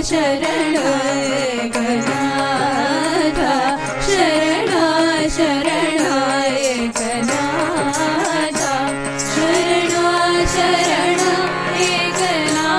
शरण एकनाथ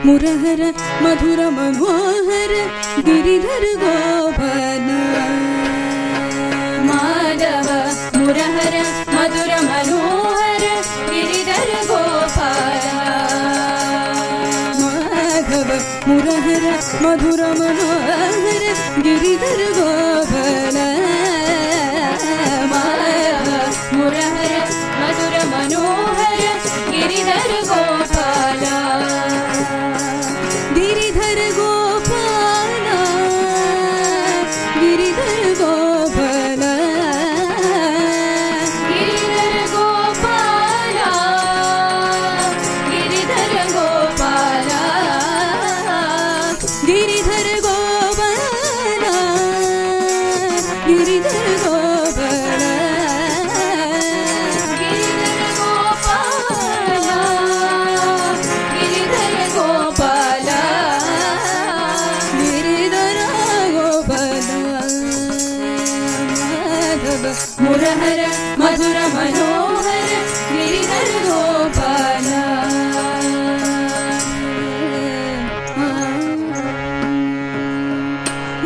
முரஹர மதுர மனோஹர கிரிதர கோபால மாதவ முரஹர மதுர மனோஹர கிரிதர கோபால மாதவ முரஹர மதுர மனோஹர கிரிதர கோபால மாதவ முரஹர மதுர மனோஹர கிரிதர கோபால गिरिधर गोपाला गिरिधर गोपाला गिरिधर गोपाला गिरिधर गोपाला गिरिधर गोपाला गिरिधर गोपाला गिरिधर गोपाला गिरिधर गोपाला गिरिधर गोपाला मुरहर मधुर मनोहर गिरिधर गोपाला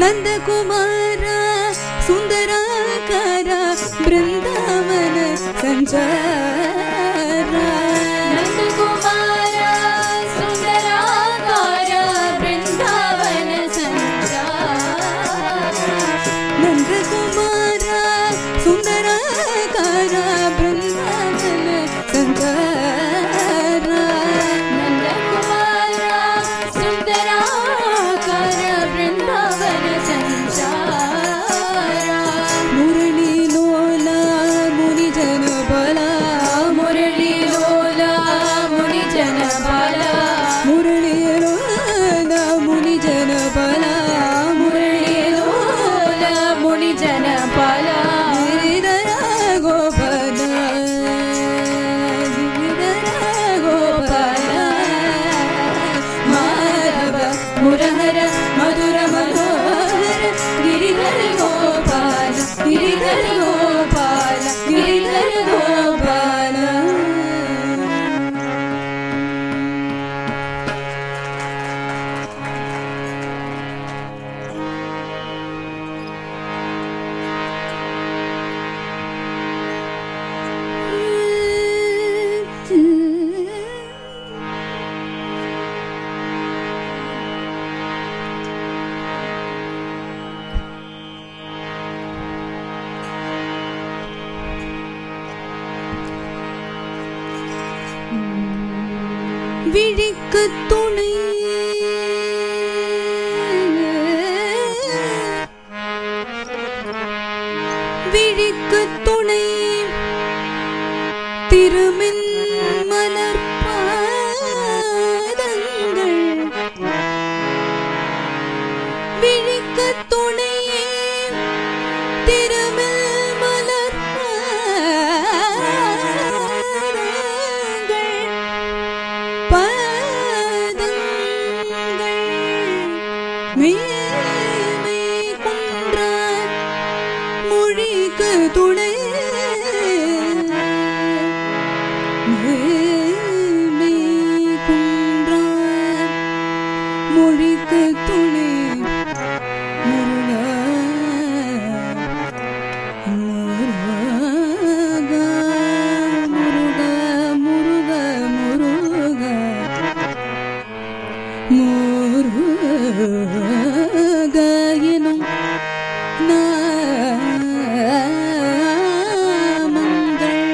नंद कुमार सुंदराकार वृंदावन संचार नंद कुमार सुंदराकार वृंदावन संचार नंद कुमार सुंदराकार वृंदावन संचार नंद कुमार सुंदराकार वृंदावन संचार मुरली लोला मुनि जन बला मुरली लोला मुनि जन बाला मुरली लोला मुनि जन बला मुरली लोला मुनि जन बाला गिरिधर गोपाला गिरिधर गोपाला माधव मुरहर मधुर मनोहर गिरिधर गोपाल गिरिधर गोपाल गिरिधर गोपाल விழிக்கு துணை விழிக்கு துணை திருமின் மலர் பாதங்கள் விழிக்கு துணை திருமில் மலர் பாதங்கள் மேமை குன்ற மொழிக்கு துணை மேமை குன்ற மொழிக்கு துணை முருகா முருகா முருகா முருகா முருகா எனும் நாமங்கள்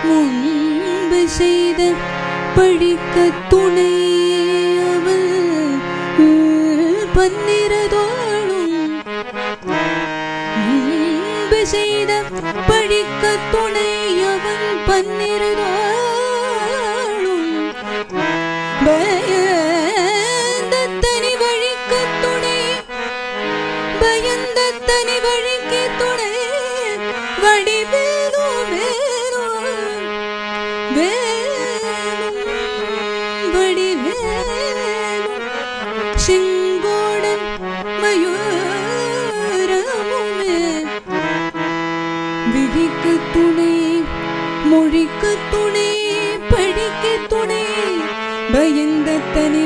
முன்பு செய்த படிக்க துணை அவள் பன்னிரதோளும் முன்பு செய்த படிக்க துணை அவன் பன்னிரதோளும் பயந்த தனி வழிக்கு துணை பயந்த தனி வழிக்கு துணை வடிவேலோ வேலோ வேலும் வடிவேலும் செங்கோடன் மயூரமுமே விழிக்கு துணை மொழிக்கு துணை படிக்க துணை பயந்த தனி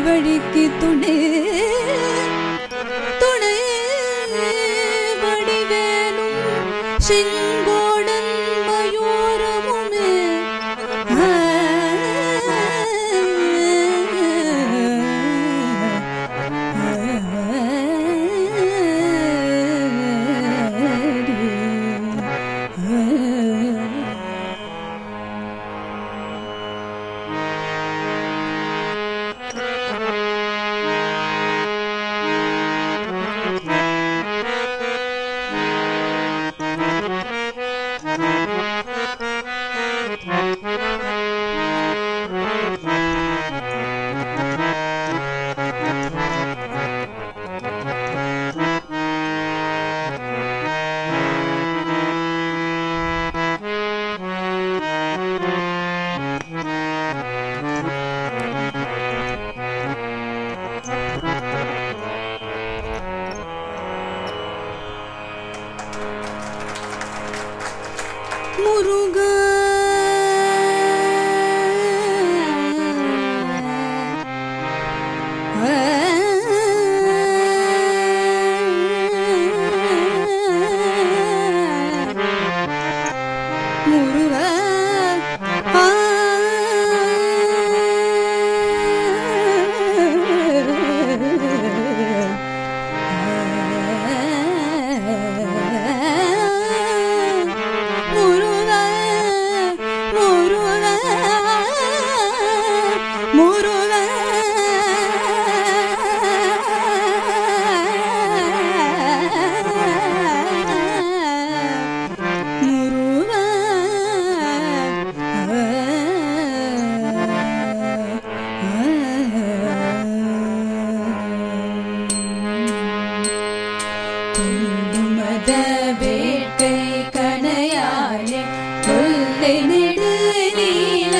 மத வேட்டை கணையாலே கொல்லை நெடு நீல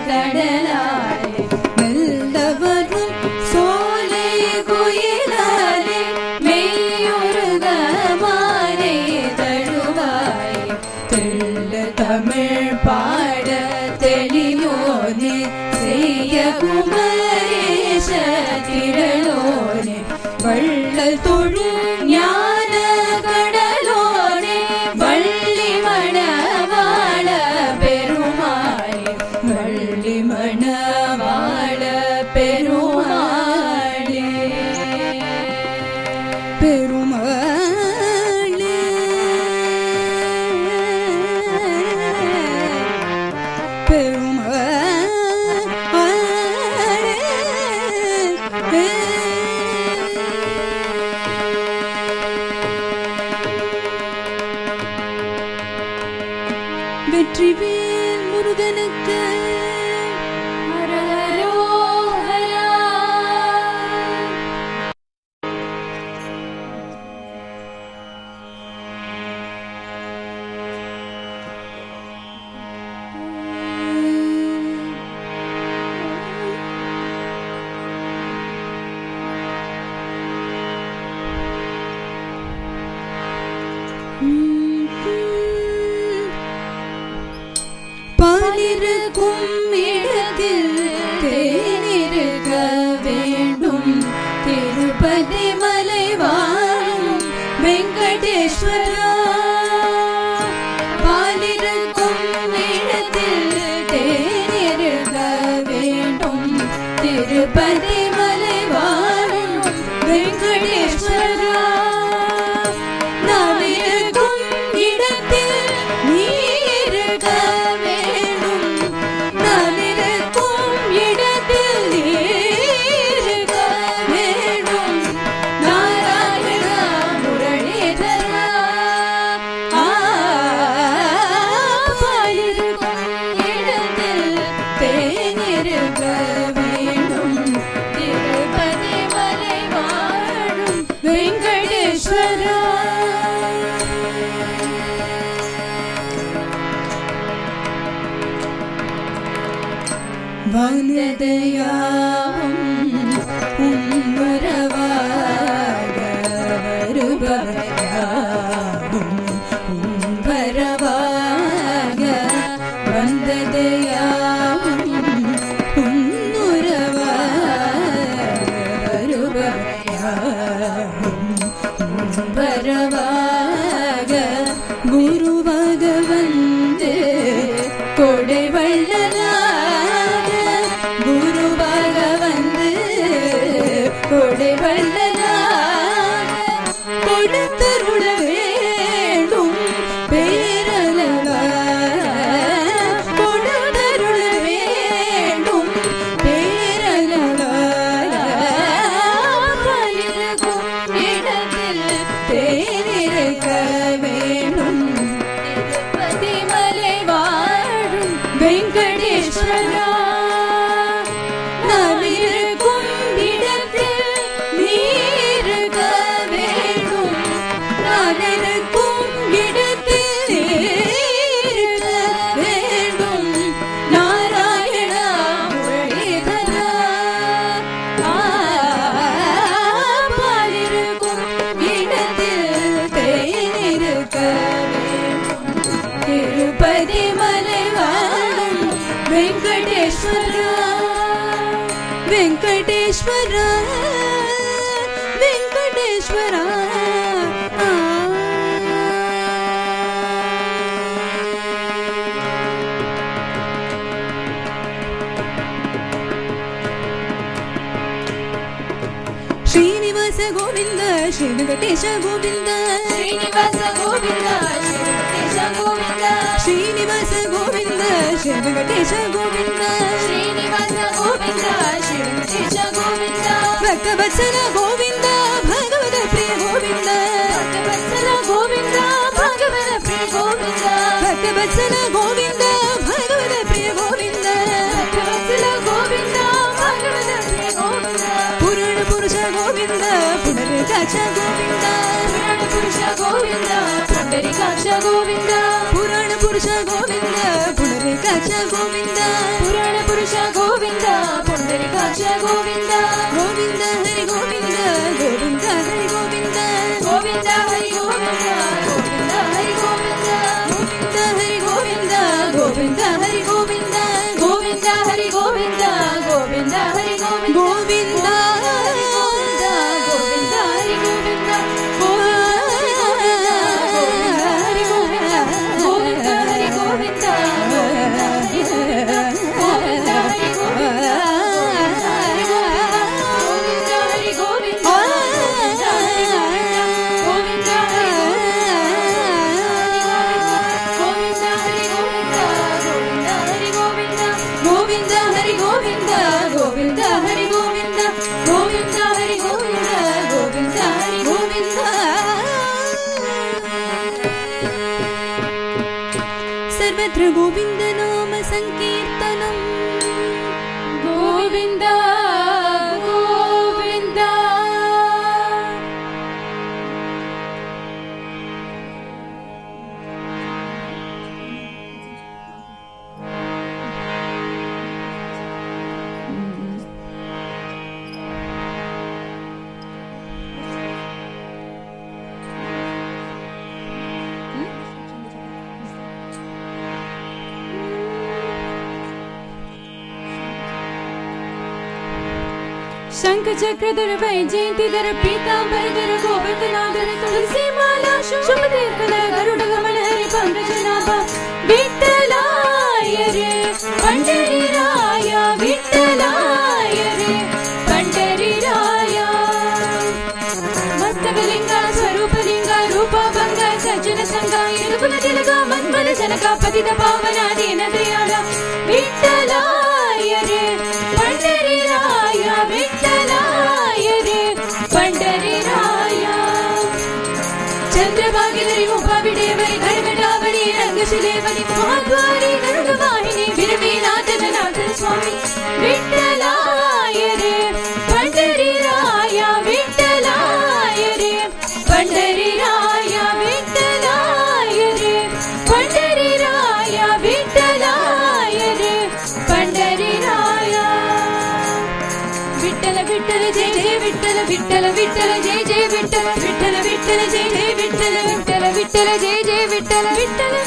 கடலாலே மெல்லவரும் சோலை குயிலாலே மெய்யுருகமானே தழுவாய் தெள்ள தமிழ் பாட தெளியோனே செய்ய குமரேஷ திரளோனே வள்ளல் தொழும் ஞான கடலோனே வள்ளி மணவாள பெருமாளே வள்ளி மணவாள பெருமாளே பெருமாளே வெற்றிவேல் முருகனுக்கு ஹரஹரோஹரா. பாலிருக்கும் இடத்தில் தேனிருக்க வேண்டும் திருப்பதி மலை வாழும் வெங்கடேஸ்வரா. பாலிருக்கும் இடத்தில் தேனிருக்க வேண்டும் திருப்பதி மலை வாழும் வெங்கடேஸ்வரா. வந்ததையாவும் உன்னுறவாக வருபவையாவும் உன்பரவாக வந்ததையாவும் உன்னுறவாக வருபவையாவும் உன்பரவாக குருவாக வந்து கொடை வள்ளலா கொடை வள்ளலாக கொடுத்தருள வேண்டும் பேரழகாக கொடுத்தருள வேண்டும் பேரழகாக பலிருக்கும் இடத்தில் தேனிருக்க வேண்டும் திருப்பதி மலை வாழும் வெங்கடேஸ்வரா. திருப்பதி மலை வாழும் வெங்கடேஸ்வரா. வெங்கடேஸ்வரா வெங்கடேஸ்வரா. ಶ್ರೀನಿವಾಸ ಗೋವಿಂದ ಶ್ರೀ ವೆಂಕಟೇಶ ಗೋವಿಂದ ಶ್ರೀನಿವಾಸ ಗೋವಿಂದ ಶ್ರೀ ವೆಂಕಟೇಶ ಗೋವಿಂದ ಶ್ರೀನಿವಾಸ ಗೋವಿಂದ ಶ್ರೀ ವೆಂಕಟೇಶ ಗೋವಿಂದ ಶ್ರೀನಿವಾಸ ಗೋವಿಂದ ಶ್ರೀ ವೆಂಕಟೇಶ ಗೋವಿಂದ ಭಕ್ತವತ್ಸಲ ಗೋವಿಂದ ಭಾಗವತ ಪ್ರಿಯ ಗೋವಿಂದ ಭಕ್ತವತ್ಸಲ ಗೋವಿಂದ ಭಾಗವತ ಪ್ರಿಯ ಗೋವಿಂದ ಭಕ್ತವತ್ಸಲ ಗೋವಿಂದ ಭಾಗವತ ಪ್ರಿಯ ಗೋವಿಂದ ಭಕ್ತವತ್ಸಲ ಗೋವಿಂದ ಭಾಗವತ ಪ್ರಿಯ ಗೋವಿಂದ ಪುರಾಣ ಪುರುಷ ಗೋವಿಂದ ಪುನರ್ पुंडरीकाक्ष गोविंद पुराण पुरुष गोविंद पुंडरीकाक्ष गोविंद पुराण पुरुष गोविंद पुंडरीकाक्ष गोविंद पुराण पुरुष गोविंद पुंडरीकाक्ष गोविंद गोविंद हरि गोविंद गोविंद हरि गोविंद गोविंद हरि गोविंद गोविंद हरि गोविंद गोविंद हरि गोविंद गोविंद हरि गोविंद गोविंद हरि गोविंद गोविंद हरि गोविंद गोविंद गोविंद हरि गोविंद गोविंद हरि गोविंद गोविंद हरि गोविंद सर्वत्र गोविंद नाम संकीर्तनम् गोविंद गोविंद शंख चक्रधर वैजयंतीधर पीतांबरधर गोवर्धनाधर तुलसी माला शुभदेवधर गरुड गमन हरि पंकजनाभ विठ्ठलाय रे पंढरीराय विठ्ठलाय रे पंढरीराय मस्तकलिंग स्वरूपलिंग रूपभंग सज्जन संग इरुकुल तिलक मन्मल जनक पतित पावन दीन दयाल विठ्ठलाय रे पंढरीराय विठ्ठलाय रे पंढरीराय चंद्रभागिनी मुखविडेवरी घटघटावरी रंगशिलेवरी महाद्वारी गरुडवाहिनी विरवीनाथ जनाथ स्वामी विठ्ठलाय रे पंढरीराय विठ्ठलाय रे पंढरीराय विठ्ठलाय रे पंढरीराय विठ्ठलाय रे पंढरीराय विठ्ठल विठ्ठल जय जय विठ्ठल विठ्ठल विठ्ठल जय जय विठ्ठल विठ्ठल विठ्ठल जय जय विठ्ठल विठ्ठल विठ्ठल जय जय विठ्ठल विठ्ठल